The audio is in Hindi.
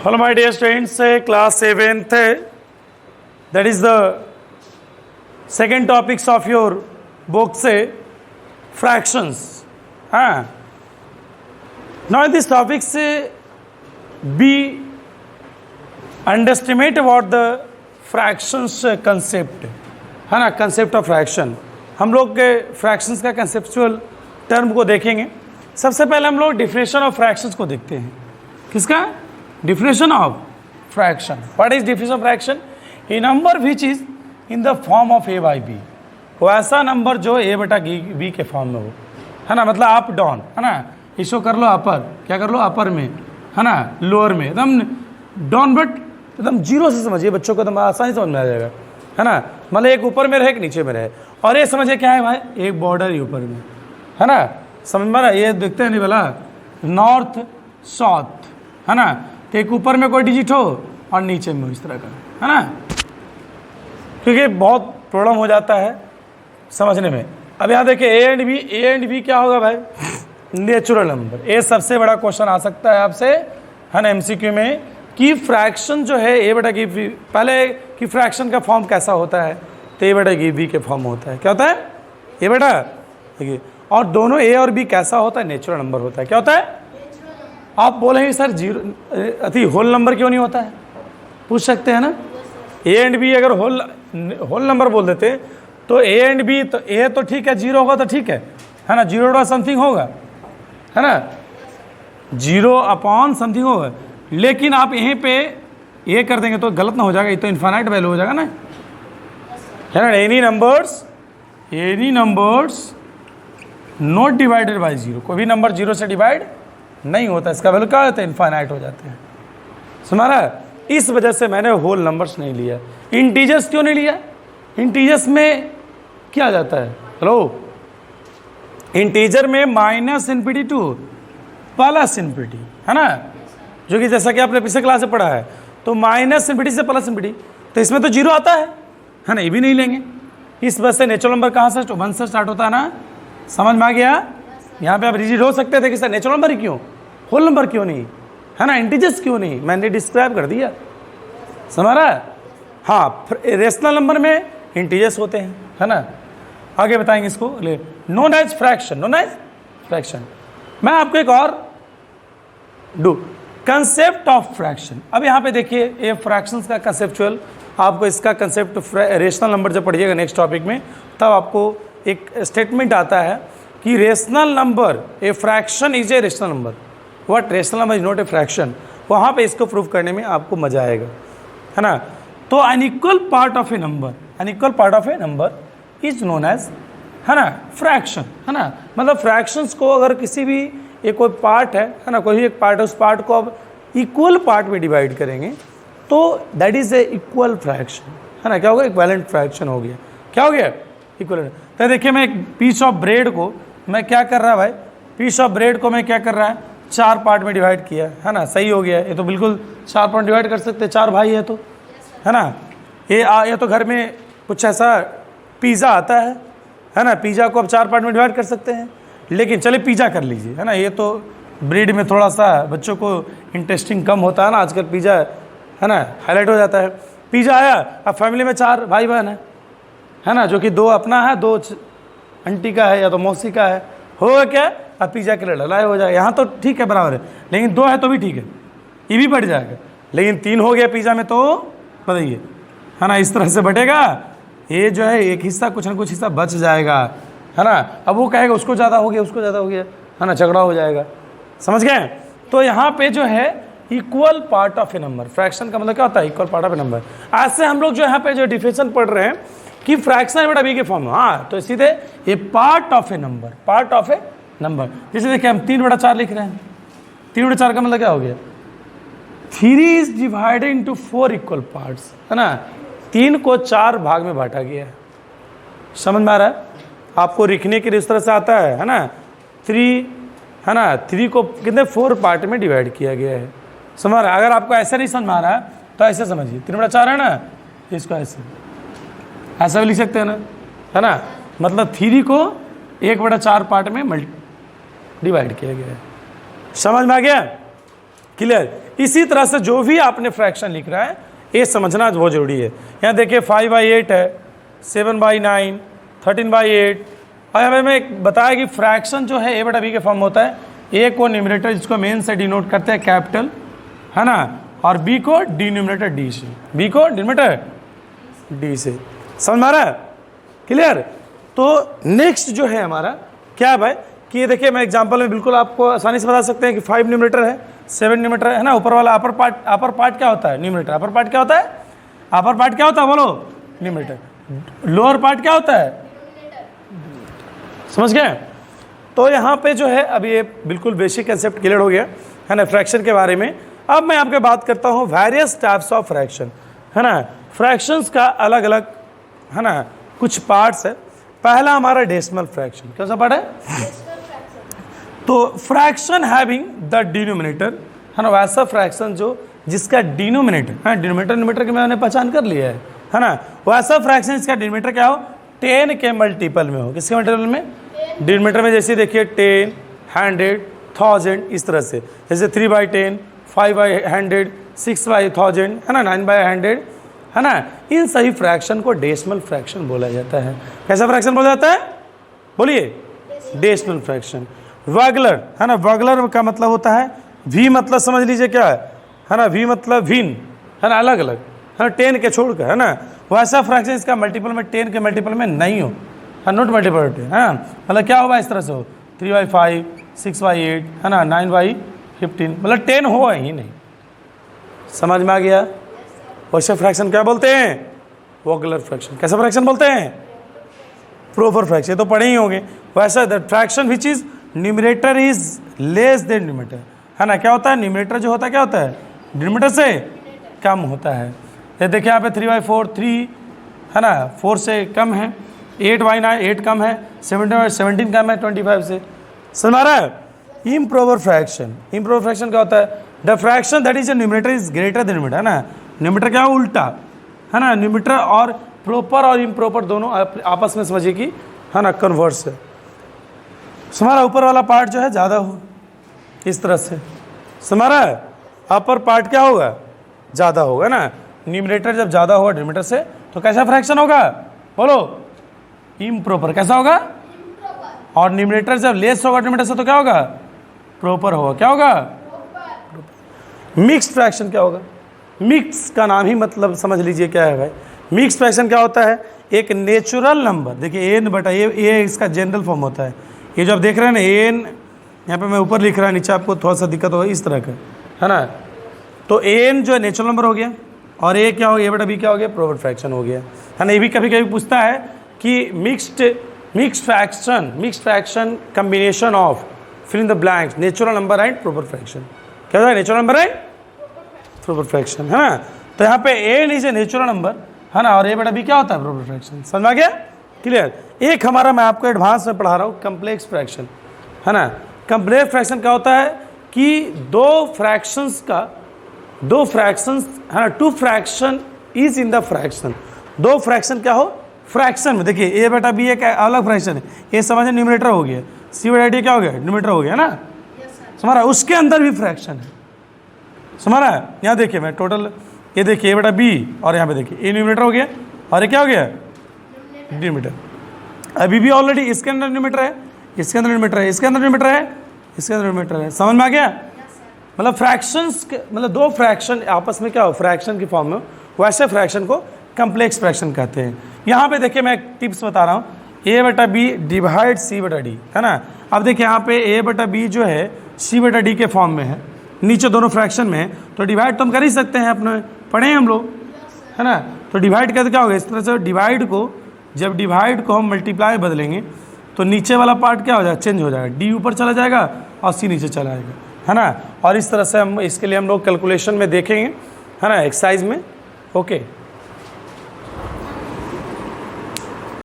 Hello my dear students, class 7th, that is the second topics of your book, say fractions. Now in this topic say we underestimate about the fractions concept, है ना, concept of fraction. हम लोग के fractions का conceptual term को देखेंगे. सबसे पहले हम लोग definition of fractions को देखते हैं. किसका? Definition of fraction. What is definition of fraction? A number which is in the form of a by b. वो ऐसा नंबर जो a बटा b के फॉर्म में हो, है ना, मतलब अप डाउन, है ना, इसको कर लो अपर, क्या कर लो अपर में, है ना, लोअर में, एकदम डाउन बट एकदम जीरो से समझिए, बच्चों को एकदम आसानी समझ में आ जाएगा, है ना, मतलब एक ऊपर में रहे एक नीचे में रहे. और ये समझिए क्या है भाई, एक बॉर्डर ही ऊपर में, है ना, समझ में आ रहा है, ये देखते हैं नहीं बोला नॉर्थ साउथ, है ना, तो एक ऊपर में कोई डिजिट हो और नीचे में हो इस तरह का, है ना, क्योंकि बहुत प्रॉब्लम हो जाता है समझने में. अब यहाँ देखिए ए एंड बी क्या होगा भाई, नेचुरल नंबर. ये सबसे बड़ा क्वेश्चन आ सकता है आपसे, है ना, एमसीक्यू में, कि फ्रैक्शन जो है ए बटा बी, पहले कि फ्रैक्शन का फॉर्म कैसा होता है, तो ए बटा बी के फॉर्म होता है, क्या होता है ए बटा, देखिए, और दोनों ए और बी कैसा होता है, नेचुरल नंबर होता है. क्या होता है? आप बोलेंगे सर जीरो होल नंबर क्यों नहीं होता है, पूछ सकते हैं ना. ए एंड बी अगर होल नंबर बोल देते तो ए एंड बी, तो ए तो ठीक है, जीरो होगा तो ठीक है ना, जीरो समथिंग होगा, है ना, जीरो अपॉन समथिंग होगा. लेकिन आप यहीं पे ये कर देंगे तो गलत ना हो जाएगा, ये तो इन्फाइनाइट वैल्यू हो जाएगा ना, है ना. Any numbers not divided by zero, कोई भी नंबर जीरो से डिवाइड नहीं होता, इसका वैल्यू क्या होता है, इन्फाइनाइट हो जाते हैं. सुना. इस वजह से मैंने होल नंबर्स नहीं लिया. इंटीजर्स क्यों नहीं लिया? इंटीजर्स में क्या जाता है, हेलो, इंटीजर में minus infinity two plus infinity, है ना, जो कि जैसा कि आपने पिछले क्लास से पढ़ा है, तो माइनस इन्फिनिटी से प्लस इन्फिनिटी, तो इसमें तो जीरो आता है ना, ये भी नहीं लेंगे. इस वजह से नेचुरल नंबर कहाँ से, वन से स्टार्ट होता है ना, समझ में आ गया. यहाँ पे आप रिजिड हो सकते थे कि सर नेचुरल नंबर ही क्यों, होल नंबर क्यों नहीं, है ना, इंटीजर्स क्यों नहीं, मैंने डिस्क्राइब कर दिया, समझ रहा है. हाँ, रेशनल नंबर में इंटीजर्स होते हैं, है ना. आगे बताएंगे इसको, नोन एज फ्रैक्शन. मैं आपको एक और कंसेप्ट ऑफ फ्रैक्शन. अब यहाँ पे देखिए, ये फ्रैक्शंस का कंसेप्चुअल, आपको इसका कंसेप्ट रेशनल नंबर जब पढ़िएगा नेक्स्ट टॉपिक में, तब आपको एक स्टेटमेंट आता है कि rational number, a fraction is a rational number, what rational number is not a fraction. वहाँ पे इसको प्रूव करने में आपको मजा आएगा, है ना. तो unequal part of a number is known as, है ना, फ्रैक्शन, है ना. मतलब फ्रैक्शंस को अगर किसी भी एक कोई पार्ट है ना, कोई एक पार्ट है, उस पार्ट को अब इक्वल पार्ट में डिवाइड करेंगे तो that is a equal fraction, है ना. क्या हो गया, इक्विवेलेंट फ्रैक्शन हो गया. क्या हो गया, इक्विवेलेंट. तो देखिए, मैं एक पीस ऑफ ब्रेड को मैं क्या कर रहा है भाई, पीस ऑफ ब्रेड को मैं क्या कर रहा है, चार पार्ट में डिवाइड किया, है ना, सही हो गया. ये तो बिल्कुल चार पार्ट डिवाइड कर सकते हैं, चार भाई है तो, है ना. ये तो घर में कुछ ऐसा पिज़्ज़ा आता है ना, पिज़्ज़ा को अब चार पार्ट में डिवाइड कर सकते हैं, लेकिन चलिए पिज़्ज़ा कर लीजिए, है ना. ये तो ब्रेड में थोड़ा सा बच्चों को इंटरेस्टिंग कम होता है ना, आजकल पिज़्ज़ा, है ना, हाईलाइट हो जाता है. पिज़्ज़ा आया, अब फैमिली में चार भाई बहन है ना, जो कि दो अपना है, दो आंटी का है या तो मौसी का है, होगा क्या, अब पिज़्ज़ा के लिए लड़ाई हो जाएगा. यहाँ तो ठीक है, बराबर है, लेकिन दो है तो भी ठीक है, ये भी बढ़ जाएगा. लेकिन तीन हो गया पिज़्ज़ा में तो बताइए, है ना, इस तरह से बटेगा. ये जो है एक हिस्सा, कुछ ना कुछ हिस्सा बच जाएगा, है ना. अब वो कहेगा उसको ज़्यादा हो गया, उसको ज़्यादा हो गया, है ना, झगड़ा हो जाएगा. समझ गए. तो यहाँ पे जो है equal part of a number, fraction का मतलब क्या होता है, equal part of a number. ऐसे हम लोग जो यहाँ पे जो डिफिनेशन पढ़ रहे हैं कि फ्रैक्शन बटा बी के फॉर्म में, हाँ, तो सीधे ये पार्ट ऑफ ए नंबर, जैसे देखिए हम 3/4 लिख रहे हैं. 3/4 का मतलब क्या हो गया, 3 is divided into 4 equal parts, है ना. 3 को 4 भाग में बांटा गया है. समझ में आ रहा है आपको, लिखने के लिए इस तरह से आता है ना. 3, है ना, 3 को कितने 4 पार्ट में डिवाइड किया गया है. समझ रहा है. अगर आपको ऐसा नहीं समझ में आ रहा है तो ऐसे समझिए, 3/4 है ना, इसको ऐसा भी लिख सकते हैं ना, है ना. मतलब 3 को 1/4 पार्ट में डिवाइड किया गया है. समझ में आ गया. क्लियर। इसी तरह से जो भी आपने फ्रैक्शन लिख रहा है ये समझना बहुत जरूरी है। यहाँ देखिए 5/8 है, 7/9, 13/8। और यहाँ पे मैं बताया कि फ्रैक्शन जो है a/b के फॉर्म होता है। a को न्यूमरेटर जिसको मेन से डिनोट करते हैं कैपिटल, है ना, और b को डिनोमिनेटर d से, b को डिनोमिनेटर d से। समझ में आ रहा है? क्लियर। तो नेक्स्ट जो है हमारा क्या है भाई कि ये देखिए मैं एग्जांपल में बिल्कुल आपको आसानी से बता सकते हैं कि 5 न्यूमरेटर है, 7 न्यूमरेटर है ना। ऊपर वाला अपर पार्ट क्या होता है? न्यूमरेटर। अपर पार्ट क्या होता है? अपर पार्ट क्या होता है बोलो? न्यूमरेटर। लोअर पार्ट क्या होता है? समझ गए? तो यहाँ पे जो है अब ये बिल्कुल बेसिक कंसेप्ट क्लियर हो गया है ना फ्रैक्शन के बारे में। अब मैं आपके बात करता हूँ वेरियस टाइप्स ऑफ फ्रैक्शन, है ना। फ्रैक्शंस का अलग अलग, है ना, कुछ पार्ट्स है। पहला हमारा डेसिमल फ्रैक्शन। कैसा पार्ट है? तो फ्रैक्शन हैविंग द डिनोमिनेटर, है ना, वैसा फ्रैक्शन जो जिसका डिनोमिनेटर, हाँ डिनोमिनेटर न्यूमरेटर की मैंने पहचान कर लिया है ना। वैसा फ्रैक्शन जिसका डिनोमिनेटर क्या हो? 10 के मल्टीपल में हो। किसके मल्टीपल में? डिनोमिनेटर में। जैसे देखिए 10, 100, 1000 इस तरह से। जैसे 3/10, 5/100, 6/1000, है ना, 9/100, है ना। इन सही फ्रैक्शन को डेसिमल फ्रैक्शन बोला जाता है। कैसा फ्रैक्शन बोला जाता है? बोलिए। Decimal fraction. वैगलर, है ना, वैगलर का मतलब होता है वी मतलब समझ लीजिए क्या है ना, वी मतलब भिन्न, है ना, अलग अलग, है ना, 10 के छोड़कर, है ना। वैसा फ्रैक्शन इसका मल्टीपल में 10 के मल्टीपल में नहीं हो, नॉट मल्टीपल 10, है मतलब क्या होगा इस तरह से हो 3/5, 6/8, है ना, 9/15, मतलब 10 हो ही नहीं। समझ में आ गया? वैसे फ्रैक्शन क्या बोलते हैं? वैगलर फ्रैक्शन। कैसा फ्रैक्शन बोलते हैं? Proper fraction. तो पढ़े ही होंगे। वैसा the fraction which is numerator is less than denominator, है ना। क्या होता है? न्यूमरेटर जो होता है क्या होता है? डिनोमिनेटर से कम होता है। ये देखिए यहाँ पे 3/4, 3, है ना, 4 से कम है। 8/9, 8 कम है। 17 कम है 25 से। समझ आ रहा है? Improper fraction. इम्प्रॉपर फ्रैक्शन क्या होता है? The fraction that is numerator is greater than denominator, है ना। न्यूमरेटर क्या है? उल्टा, है ना। न्यूमरेटर और प्रॉपर और इम्प्रॉपर दोनों आपस में समझिए कि, है ना, कन्वर्स है। हमारा ऊपर वाला पार्ट जो है ज़्यादा हो इस तरह से। हमारा अपर पार्ट क्या होगा? ज़्यादा होगा ना। न्यूमरेटर जब ज़्यादा होगा डिनोमिनेटर से तो कैसा फ्रैक्शन होगा? बोलो। इम्प्रॉपर। कैसा होगा? और न्यूमरेटर जब लेस होगा डिनोमिनेटर से तो क्या होगा? प्रॉपर होगा। क्या होगा? मिक्स्ड फ्रैक्शन क्या होगा? मिक्स का नाम ही मतलब समझ लीजिए क्या है भाई। मिक्स फ्रैक्शन क्या होता है? एक नेचुरल नंबर, देखिए एन बटा ये इसका जनरल फॉर्म होता है। ये जो आप देख रहे हैं ना एन, यहाँ पे मैं ऊपर लिख रहा है, नीचे आपको थोड़ा सा दिक्कत होगा इस तरह का, है ना। तो एन जो है नेचुरल नंबर हो गया और ए क्या हो गया? a/b क्या हो गया? प्रॉपर फ्रैक्शन हो गया, है ना। ये भी कभी कभी पूछता है कि mixed fraction combination of fill in the blanks natural number and proper fraction. क्या होता है? Natural number and proper fraction, है ना। तो यहाँ पे n is a natural number, है ना, और a/b क्या होता है? Proper fraction. समझ में आ गया? क्लियर। एक हमारा मैं आपको एडवांस में पढ़ा रहा हूँ कम्प्लेक्स फ्रैक्शन, है ना। कम्प्लेक्स फ्रैक्शन क्या होता है कि दो फ्रैक्शंस, है ना, 2 fraction is in the fraction. 2 fraction क्या हो? फ्रैक्शन में। देखिए a/b एक अलग फ्रैक्शन है, ये समझे न्यूमरेटर हो गया, c/d क्या हो गया? डिनोमिनेटर हो गया, है ना। हमारा उसके अंदर भी फ्रैक्शन है। हमारा यहाँ देखिए मैं टोटल, ये देखिए a/b और यहाँ पे देखिए ये न्यूमरेटर हो गया और ये क्या हो गया? डिनोमिनेटर। अभी भी ऑलरेडी इसके अंदर न्यूमरेटर है, इसके अंदर न्यूमरेटर है, इसके अंदर न्यूमरेटर है, इसके अंदर न्यूमरेटर है। समझ में आ गया? मतलब फ्रैक्शंस मतलब 2 फ्रैक्शन आपस में क्या हो? फ्रैक्शन की फॉर्म में, वैसे फ्रैक्शन को कम्प्लेक्स फ्रैक्शन कहते हैं। यहाँ पे देखिए मैं एक टिप्स बता रहा हूँ, a/b डिवाइड c/d, है ना। अब देखिए यहाँ पे a/b जो है c/d के फॉर्म में है, नीचे दोनों फ्रैक्शन में है, तो डिवाइड तो हम कर ही सकते हैं, अपने पढ़े हैं हम लोग, है ना। तो डिवाइड करके क्या होगा? इस तरह से डिवाइड को, जब डिवाइड को हम मल्टीप्लाई बदलेंगे तो नीचे वाला पार्ट क्या हो जाएगा? चेंज हो जाएगा, d ऊपर चला जाएगा और c नीचे चला जाएगा, है ना। और इस तरह से हम इसके लिए हम लोग कैलकुलेशन में देखेंगे, है ना, एक्सरसाइज में। ओके।